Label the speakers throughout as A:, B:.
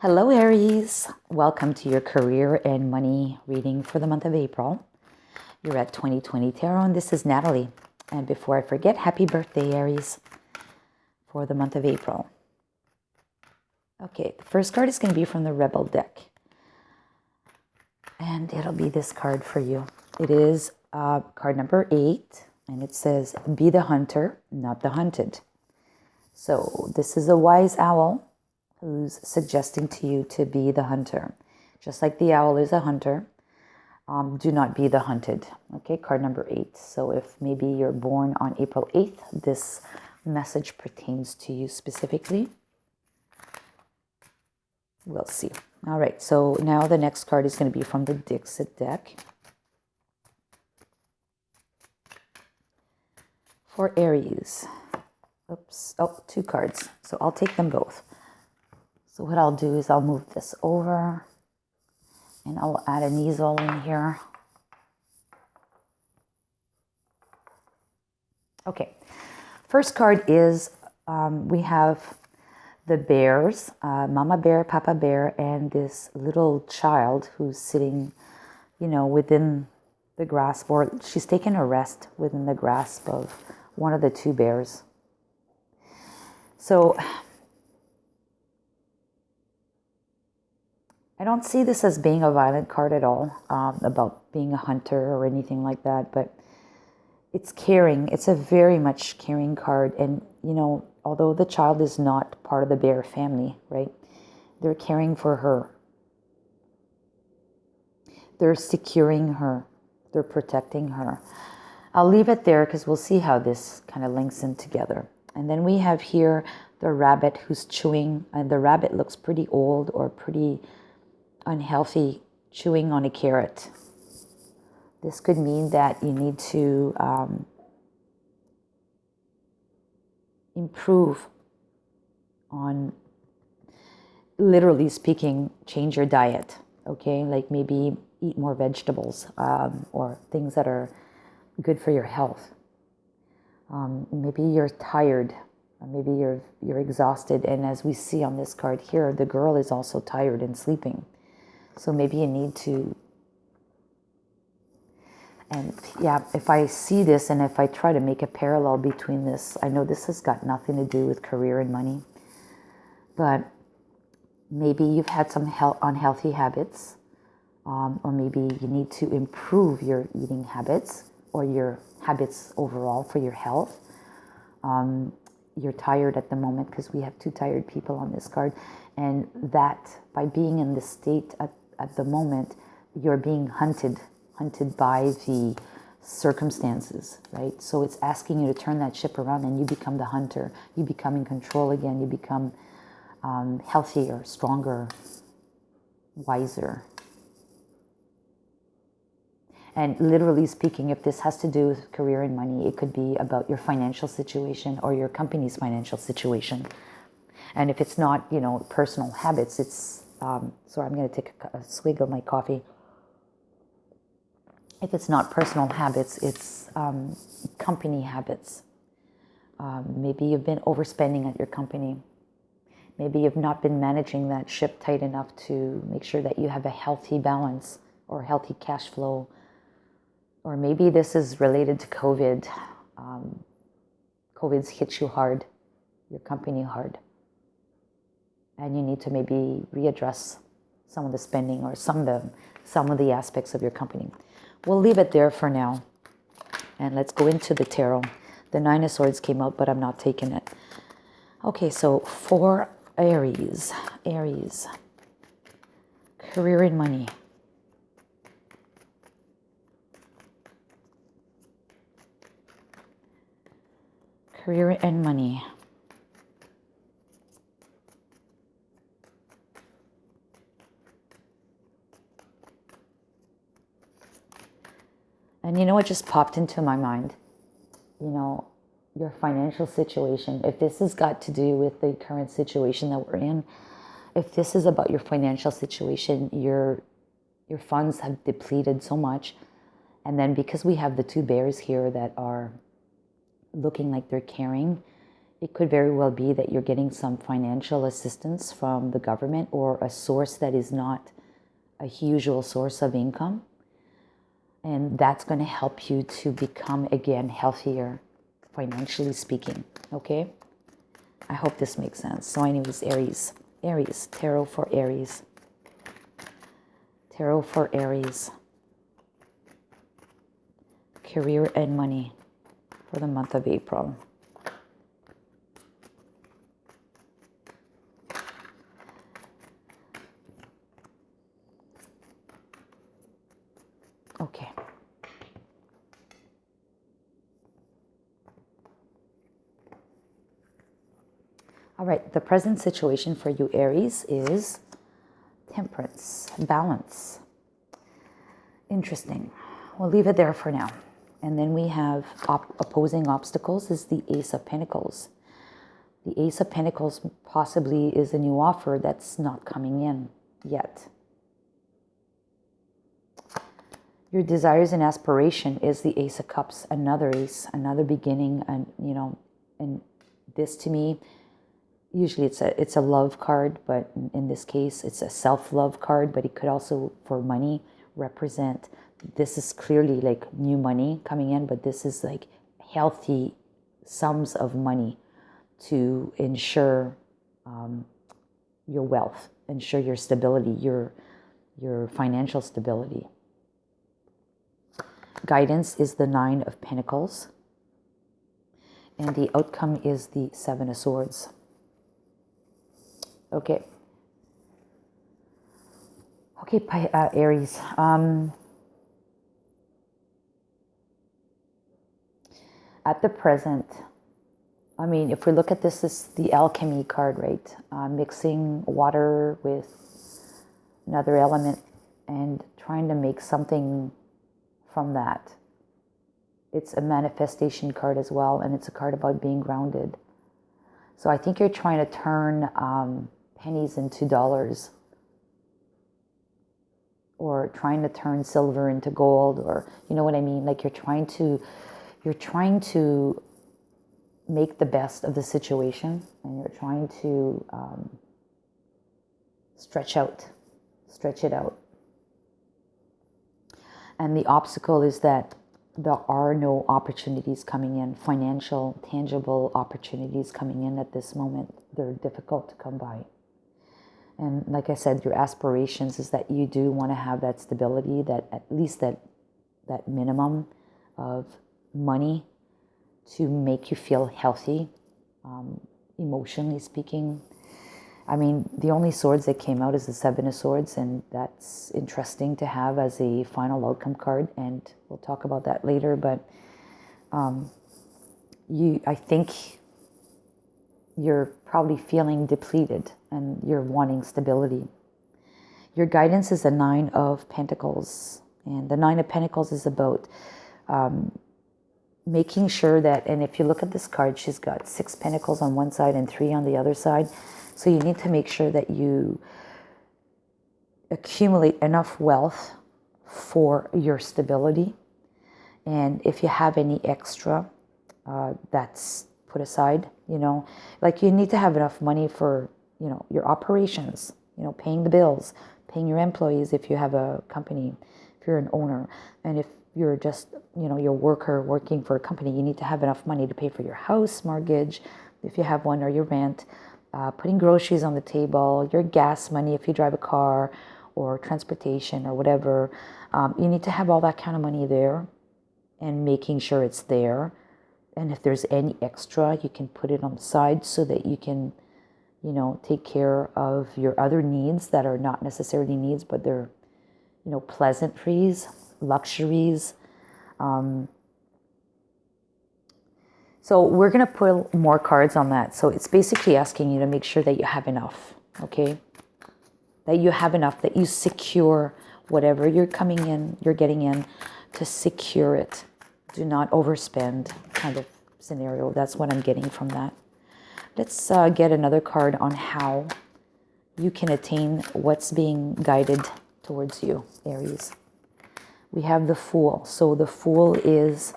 A: Hello, Aries. Welcome to your career and money reading for the month of April. You're at 2020 Tarot, and this is Natalie. And before I forget, happy birthday, Aries, for the month of April. Okay, the first card is going to be from the Rebel deck. And it'll be this card for you. It is card number 8, and it says, be the hunter, not the hunted. So this is a wise owl who's suggesting to you to be the hunter. Just like the owl is a hunter, do not be the hunted. Okay, card number 8. So if maybe you're born on April 8th, this message pertains to you specifically. We'll see. All right, so now the next card is going to be from the Dixit deck. For Aries. Oops. Oh, 2 cards. So I'll take them both. So what I'll do is I'll move this over and I'll add an easel in here. Okay. First card is we have the bears, Mama Bear, Papa Bear, and this little child who's sitting, within the grasp, or she's taken a rest within the grasp of one of the 2 bears. So I don't see this as being a violent card at all, about being a hunter or anything like that, but it's caring. It's a very much caring card. And, although the child is not part of the bear family, right, they're caring for her. They're securing her. They're protecting her. I'll leave it there because we'll see how this kind of links in together. And then we have here the rabbit who's chewing, and the rabbit looks pretty old or pretty unhealthy, chewing on a carrot. This could mean that you need to improve on, literally speaking, change your diet, okay? Like maybe eat more vegetables or things that are good for your health. Maybe you're tired, maybe you're exhausted, and as we see on this card here, the girl is also tired and sleeping. So maybe you need to, and yeah, if I see this and if I try to make a parallel between this, I know this has got nothing to do with career and money, but maybe you've had some unhealthy habits, or maybe you need to improve your eating habits or your habits overall for your health. You're tired at the moment because we have 2 tired people on this card, and that by being in this state at the moment, you're being hunted by the circumstances, right? So it's asking you to turn that ship around and you become the hunter. You become in control again. You become healthier, stronger, wiser. And literally speaking, if this has to do with career and money, it could be about your financial situation or your company's financial situation. And if it's not, personal habits, it's, sorry, I'm going to take a swig of my coffee. If it's not personal habits, it's company habits. Maybe you've been overspending at your company. Maybe you've not been managing that ship tight enough to make sure that you have a healthy balance or healthy cash flow. Or maybe this is related to COVID. COVID's hit you hard, your company hard. And you need to maybe readdress some of the spending or some of the aspects of your company. We'll leave it there for now. And let's go into the tarot. The 9 of Swords came out, but I'm not taking it. Okay, so for Aries, career and money. Career and money. And what just popped into my mind? Your financial situation. If this has got to do with the current situation that we're in, if this is about your financial situation, your funds have depleted so much. And then because we have the 2 bears here that are looking like they're caring, It could very well be that you're getting some financial assistance from the government or a source that is not a usual source of income. And that's going to help you to become, again, healthier, financially speaking. Okay? I hope this makes sense. So anyways, Aries. Aries. Tarot for Aries. Tarot for Aries. Career and money for the month of April. Okay. All right, the present situation for you, Aries, is temperance, balance. Interesting. We'll leave it there for now. And then we have opposing obstacles is the Ace of Pentacles. The Ace of Pentacles possibly is a new offer that's not coming in yet. Your desires and aspiration is the Ace of Cups, another ace, another beginning, and and this to me, usually it's a love card, but in this case it's a self-love card, but it could also, for money, represent, this is clearly like new money coming in, but this is like healthy sums of money to ensure your wealth, ensure your stability, your financial stability. Guidance is the Nine of Pentacles, and the outcome is the Seven of Swords. Okay. Okay, Aries. At the present, I mean, if we look at this is the alchemy card, right? Mixing water with another element and trying to make something from that. It's a manifestation card as well, and it's a card about being grounded. So I think you're trying to turn pennies into dollars, or trying to turn silver into gold, or you know what I mean? Like you're trying to make the best of the situation, and you're trying to stretch it out. And the obstacle is that there are no opportunities coming in, financial, tangible opportunities coming in at this moment. They're difficult to come by. And like I said, your aspirations is that you do want to have that stability, that at least that minimum of money to make you feel healthy, emotionally speaking. I mean, the only swords that came out is the Seven of Swords, and that's interesting to have as a final outcome card, and we'll talk about that later. But I think you're probably feeling depleted and you're wanting stability. Your guidance is the Nine of Pentacles, and the Nine of Pentacles is about making sure that, and if you look at this card, she's got 6 pentacles on one side and 3 on the other side. So you need to make sure that you accumulate enough wealth for your stability. And if you have any extra, that's put aside, like you need to have enough money for, your operations, paying the bills, paying your employees if you have a company, if you're an owner. And if you're just, your worker working for a company, you need to have enough money to pay for your house mortgage, if you have one, or your rent. Putting groceries on the table, your gas money if you drive a car, or transportation or whatever. You need to have all that kind of money there and making sure it's there. And if there's any extra, you can put it on the side so that you can, take care of your other needs that are not necessarily needs, but they're, pleasantries, luxuries. So we're going to put more cards on that. So it's basically asking you to make sure that you have enough, okay? That you have enough, that you secure whatever you're getting in, to secure it. Do not overspend kind of scenario. That's what I'm getting from that. Let's get another card on how you can attain what's being guided towards you, Aries. We have the Fool. So the Fool is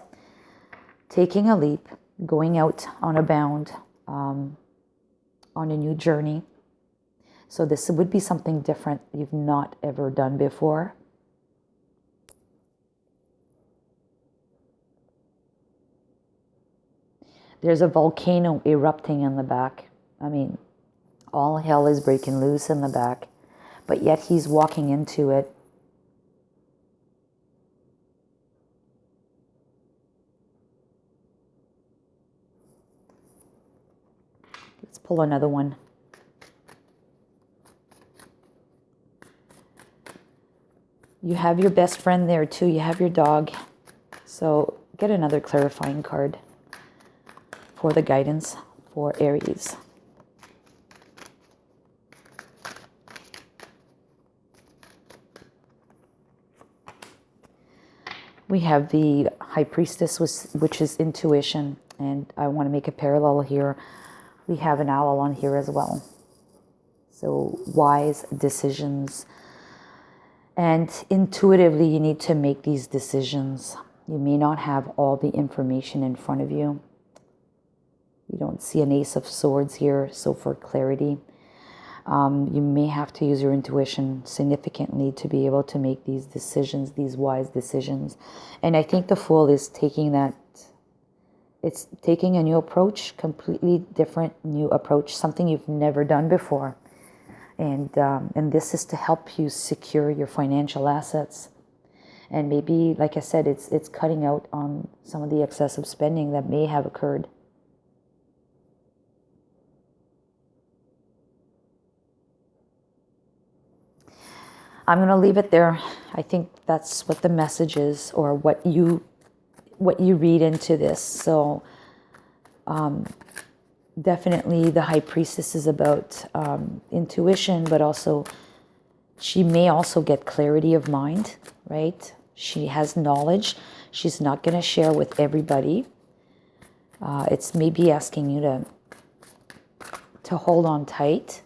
A: taking a leap, going out on a bound, on a new journey. So this would be something different you've not ever done before. There's a volcano erupting in the back. I mean, all hell is breaking loose in the back, but yet he's walking into it. Let's pull another one. You have your best friend there too. You have your dog. So get another clarifying card for the guidance for Aries. We have the High Priestess, which is intuition. And I want to make a parallel here. We have an owl on here as well. So wise decisions. And intuitively, you need to make these decisions. You may not have all the information in front of you. You don't see an Ace of Swords here, so for clarity, you may have to use your intuition significantly to be able to make these decisions, these wise decisions. And I think the Fool is taking that, it's taking a new approach, completely different new approach, something you've never done before. And this is to help you secure your financial assets. And maybe, like I said, it's cutting out on some of the excessive spending that may have occurred. I'm going to leave it there. I think that's what the message is, or what you read into this. So definitely the High Priestess is about intuition, but also she may also get clarity of mind, right? She has knowledge. She's not going to share with everybody. It's maybe asking you to hold on tight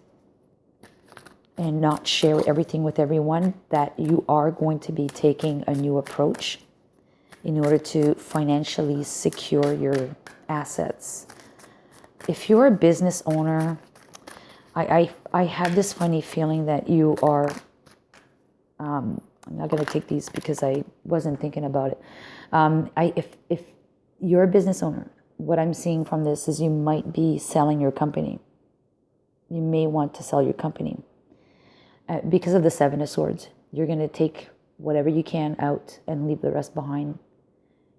A: and not share everything with everyone, that you are going to be taking a new approach in order to financially secure your assets. If you're a business owner, I have this funny feeling that you are, I'm not going to take these because I wasn't thinking about it. If you're a business owner, what I'm seeing from this is you might be selling your company. You may want to sell your company. Because of the Seven of Swords, you're going to take whatever you can out and leave the rest behind.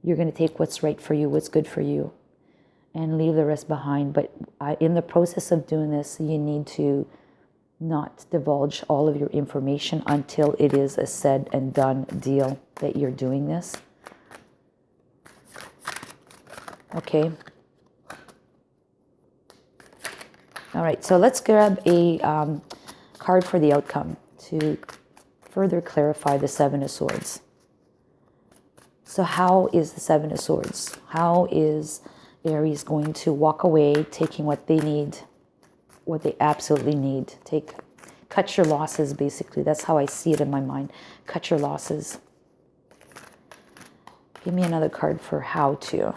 A: You're going to take what's right for you, what's good for you, and leave the rest behind. But in the process of doing this, you need to not divulge all of your information until it is a said and done deal that you're doing this. Okay. All right, so let's grab a card for the outcome to further clarify the Seven of Swords. So how is the Seven of Swords? How is Aries going to walk away taking what they need, what they absolutely need? Cut your losses, basically. That's how I see it in my mind. Cut your losses. Give me another card for how to.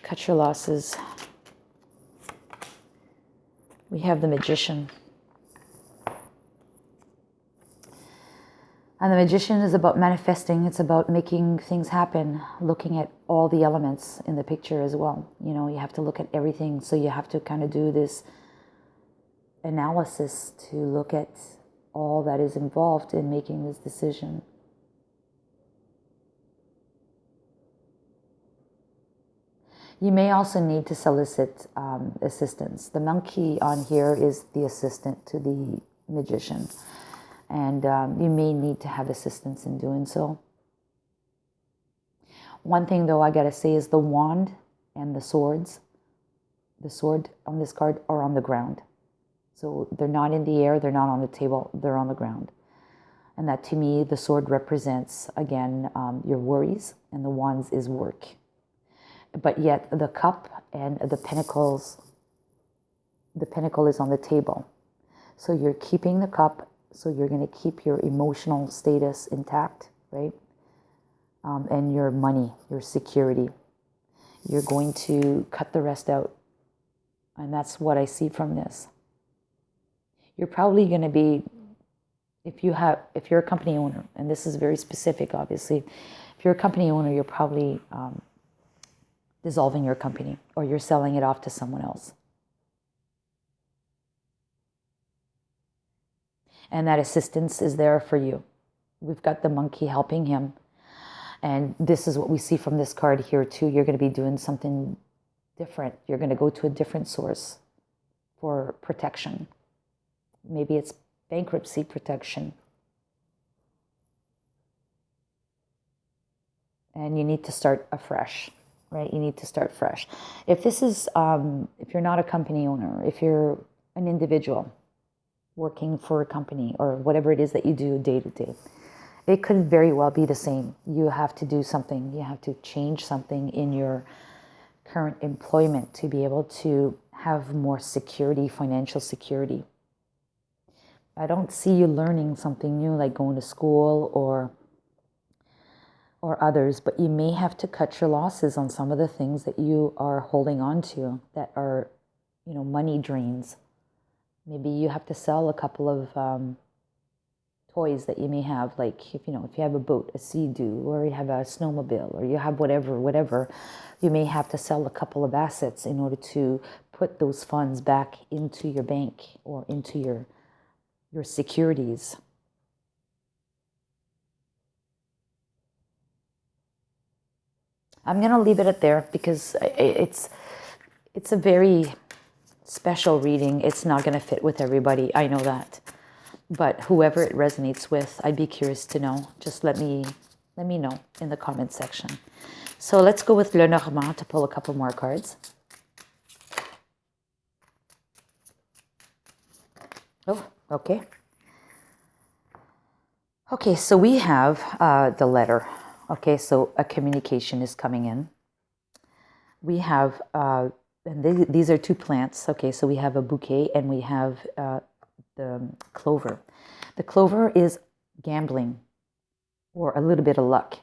A: Cut your losses. We have the Magician. And the Magician is about manifesting. It's about making things happen, looking at all the elements in the picture as well. You know, you have to look at everything. So you have to kind of do this analysis to look at all that is involved in making this decision. You may also need to solicit assistance. The monkey on here is the assistant to the Magician. And you may need to have assistance in doing so. One thing, though, I got to say is the wand and the swords. The sword on this card are on the ground. So they're not in the air, they're not on the table, they're on the ground. And that, to me, the sword represents, again, your worries, and the wands is work. But yet the cup and the pentacles, the pentacle is on the table. So you're keeping the cup So you're going to keep your emotional status intact, right? And your money, your security. You're going to cut the rest out. And that's what I see from this. You're probably going to be, if you're a company owner, and this is very specific, obviously, if you're a company owner, you're probably dissolving your company, or you're selling it off to someone else. And that assistance is there for you. We've got the monkey helping him. And this is what we see from this card here too. You're going to be doing something different. You're going to go to a different source for protection. Maybe it's bankruptcy protection. And you need to start afresh, right? You need to start fresh. If this is, if you're not a company owner, if you're an individual working for a company or whatever it is that you do day to day, it could very well be the same. You have to do something. You have to change something in your current employment to be able to have more security, financial security. I don't see you learning something new like going to school or others, but you may have to cut your losses on some of the things that you are holding on to that are, money drains. Maybe you have to sell a couple of toys that you may have, like if you have a boat, a Sea-Doo, or you have a snowmobile, or you have whatever, you may have to sell a couple of assets in order to put those funds back into your bank or into your securities. I'm going to leave it at there because it's a very special reading. It's not going to fit with everybody. I know that. But whoever it resonates with, I'd be curious to know. Just let me know in the comment section. So let's go with Le Normand to pull a couple more cards. Oh, okay. Okay, so we have the letter. Okay, so a communication is coming in. We have, and these are two plants. Okay, so we have a bouquet and we have the clover. The clover is gambling or a little bit of luck.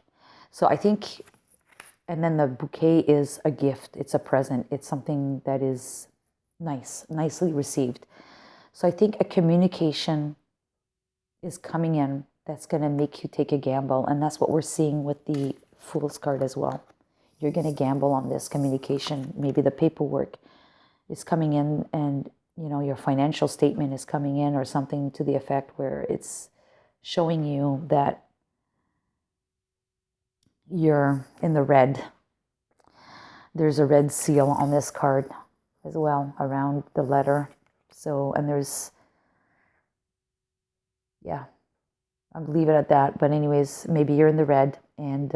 A: So I think, and then the bouquet is a gift. It's a present. It's something that is nicely received. So I think a communication is coming in that's going to make you take a gamble. And that's what we're seeing with the Fool's card as well. You're going to gamble on this communication. Maybe the paperwork is coming in and, your financial statement is coming in or something to the effect where it's showing you that you're in the red. There's a red seal on this card as well around the letter. So, and there's, yeah, I'll leave it at that. But anyways, maybe you're in the red and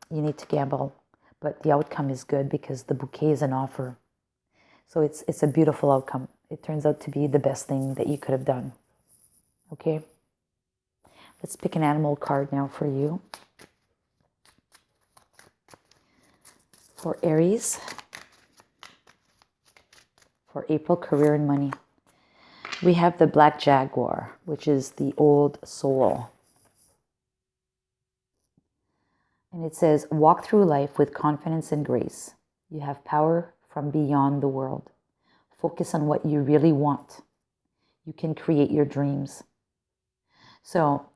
A: you need to gamble. But the outcome is good because the bouquet is an offer. So it's a beautiful outcome. It turns out to be the best thing that you could have done. Okay? Let's pick an animal card now for you. For Aries. For April, career and money. We have the Black Jaguar, which is the old soul. And it says, walk through life with confidence and grace. You have power from beyond the world. Focus on what you really want. You can create your dreams. So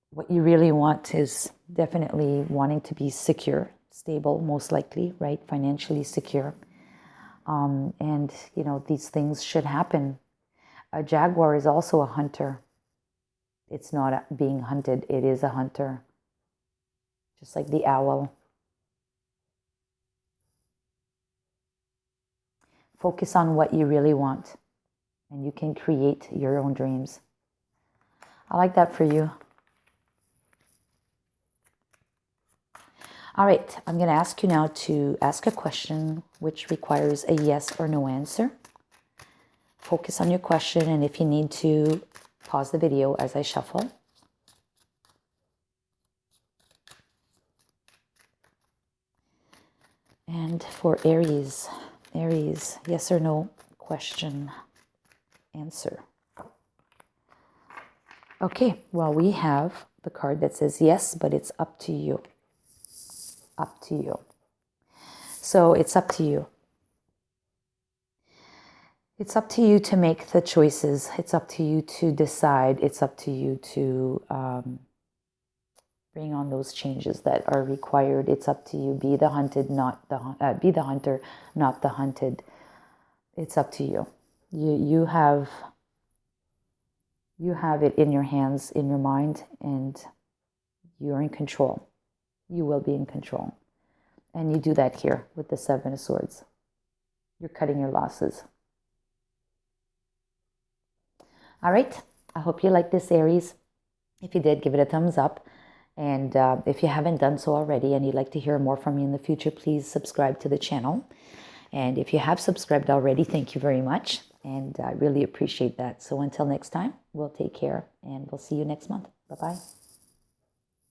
A: what you really want is definitely wanting to be secure, stable, most likely, right? Financially secure. And, these things should happen. A jaguar is also a hunter. It's not being hunted. It is a hunter. Just like the owl. Focus on what you really want, and you can create your own dreams. I like that for you. All right, I'm going to ask you now to ask a question which requires a yes or no answer. Focus on your question, and if you need to, pause the video as I shuffle. And for Aries, yes or no, question, answer. Okay, well, we have the card that says yes, but it's up to you. Up to you. So it's up to you. It's up to you to make the choices. It's up to you to decide. It's up to you to bring on those changes that are required. It's up to you. Be the hunted, not the be the hunter, not the hunted. It's up to you. You have it in your hands, in your mind, and you're in control. You will be in control. And you do that here with the Seven of Swords. You're cutting your losses. All right. I hope you like this, Aries. If you did, give it a thumbs up. And if you haven't done so already and you'd like to hear more from me in the future, please subscribe to the channel. And if you have subscribed already, thank you very much. And I really appreciate that. So until next time, we'll take care and we'll see you next month. Bye-bye.